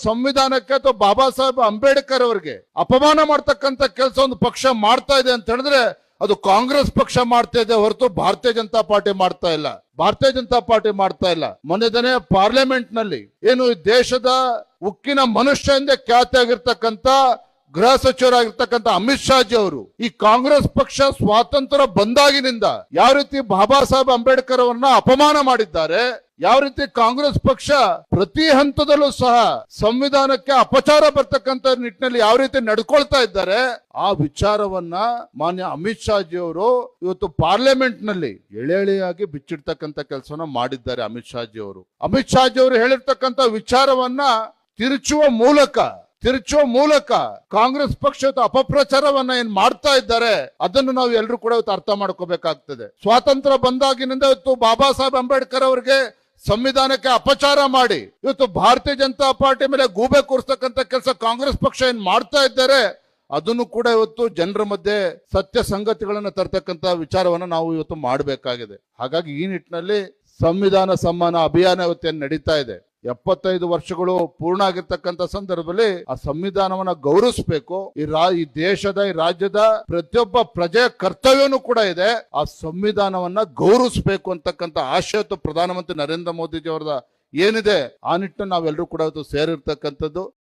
ಸಂವಿಧಾನಕ್ಕೆ ಅಥವಾ ಬಾಬಾ ಸಾಹೇಬ್ ಅಂಬೇಡ್ಕರ್ ಅವರಿಗೆ ಅಪಮಾನ ಮಾಡ್ತಕ್ಕಂಥ ಕೆಲಸ ಒಂದು ಪಕ್ಷ ಮಾಡ್ತಾ ಇದೆ ಅಂತ ಹೇಳಿದ್ರೆ ಅದು ಕಾಂಗ್ರೆಸ್ ಪಕ್ಷ ಮಾಡ್ತಾ ಇದೆ ಹೊರತು ಭಾರತೀಯ ಜನತಾ ಪಾರ್ಟಿ ಮಾಡ್ತಾ ಇಲ್ಲ. ಭಾರತೀಯ ಜನತಾ ಪಾರ್ಟಿ ಮಾಡ್ತಾ ಇಲ್ಲ. ಮೊನ್ನೆ ದಿನ ಪಾರ್ಲಿಮೆಂಟ್ ನಲ್ಲಿ ಏನು ಈ ದೇಶದ ಉಕ್ಕಿನ ಮನುಷ್ಯ ಎಂದೇ ಖ್ಯಾತಿ ಆಗಿರ್ತಕ್ಕಂಥ ಗೃಹ ಸಚಿವರಾಗಿರ್ತಕ್ಕಂಥ ಅಮಿತ್ ಶಾ ಜಿ ಅವರು ಈ ಕಾಂಗ್ರೆಸ್ ಪಕ್ಷ ಸ್ವಾತಂತ್ರ್ಯ ಬಂದಾಗಿನಿಂದ ಯಾವ ರೀತಿ ಬಾಬಾ ಸಾಹೇಬ್ ಅಂಬೇಡ್ಕರ್ ಅವರನ್ನ ಅಪಮಾನ ಮಾಡಿದ್ದಾರೆ, ಯಾವ ರೀತಿ ಕಾಂಗ್ರೆಸ್ ಪಕ್ಷ ಪ್ರತಿ ಹಂತದಲ್ಲೂ ಸಹ ಸಂವಿಧಾನಕ್ಕೆ ಅಪಚಾರ ಬರ್ತಕ್ಕಂಥ ನಿಟ್ಟಿನಲ್ಲಿ ಯಾವ ರೀತಿ ನಡ್ಕೊಳ್ತಾ ಇದ್ದಾರೆ, ಆ ವಿಚಾರವನ್ನ ಮಾನ್ಯ ಅಮಿತ್ ಶಾ ಜಿ ಅವರು ಇವತ್ತು ಪಾರ್ಲಿಮೆಂಟ್ ನಲ್ಲಿ ಎಳೆಯಾಗಿ ಬಿಚ್ಚಿಡ್ತಕ್ಕಂಥ ಕೆಲಸವನ್ನ ಮಾಡಿದ್ದಾರೆ. ಅಮಿತ್ ಶಾ ಜಿ ಅವರು ಹೇಳಿರ್ತಕ್ಕಂಥ ವಿಚಾರವನ್ನ ತಿರುಚುವ ಮೂಲಕ ಕಾಂಗ್ರೆಸ್ ಪಕ್ಷ ಅಪಪ್ರಚಾರವನ್ನ ಏನ್ ಮಾಡ್ತಾ ಇದ್ದಾರೆ ಅದನ್ನು ನಾವು ಎಲ್ಲರೂ ಕೂಡ ಇವತ್ತು ಅರ್ಥ ಮಾಡ್ಕೋಬೇಕಾಗ್ತದೆ. ಸ್ವಾತಂತ್ರ್ಯ ಬಂದಾಗಿನಿಂದ ಇವತ್ತು ಬಾಬಾ ಸಾಹೇಬ್ ಅಂಬೇಡ್ಕರ್ ಅವರಿಗೆ ಸಂವಿಧಾನಕ್ಕೆ ಅಪಚಾರ ಮಾಡಿ ಇವತ್ತು ಭಾರತೀಯ ಜನತಾ ಪಾರ್ಟಿ ಮೇಲೆ ಗೂಬೆ ಕೂರಿಸ್ತಕ್ಕಂಥ ಕೆಲಸ ಕಾಂಗ್ರೆಸ್ ಪಕ್ಷ ಏನ್ ಮಾಡ್ತಾ ಇದ್ದಾರೆ ಅದನ್ನು ಕೂಡ ಇವತ್ತು ಜನರ ಮಧ್ಯೆ ಸತ್ಯ ಸಂಗತಿಗಳನ್ನ ತರ್ತಕ್ಕಂಥ ವಿಚಾರವನ್ನ ನಾವು ಇವತ್ತು ಮಾಡಬೇಕಾಗಿದೆ. ಹಾಗಾಗಿ ಈ ನಿಟ್ಟಿನಲ್ಲಿ ಸಂವಿಧಾನ ಸಮ್ಮಾನ ಅಭಿಯಾನ ಇವತ್ತೇನು ನಡೀತಾ ಇದೆ, 75 ವರ್ಷಗಳು ಪೂರ್ಣ ಆಗಿರ್ತಕ್ಕಂಥ ಸಂದರ್ಭದಲ್ಲಿ ಆ ಸಂವಿಧಾನವನ್ನ ಗೌರವಿಸಬೇಕು. ಈ ದೇಶದ ಈ ರಾಜ್ಯದ ಪ್ರತಿಯೊಬ್ಬ ಪ್ರಜೆಯ ಕರ್ತವ್ಯನೂ ಕೂಡ ಇದೆ, ಆ ಸಂವಿಧಾನವನ್ನ ಗೌರವಿಸಬೇಕು ಅಂತಕ್ಕಂಥ ಆಶಯ ಪ್ರಧಾನಮಂತ್ರಿ ನರೇಂದ್ರ ಮೋದಿಜಿ ಅವರದ ಏನಿದೆ ಆ ನಿಟ್ಟಿನಲ್ಲಿ ನಾವೆಲ್ಲರೂ ಕೂಡ ಸೇರಿರ್ತಕ್ಕಂಥದ್ದು.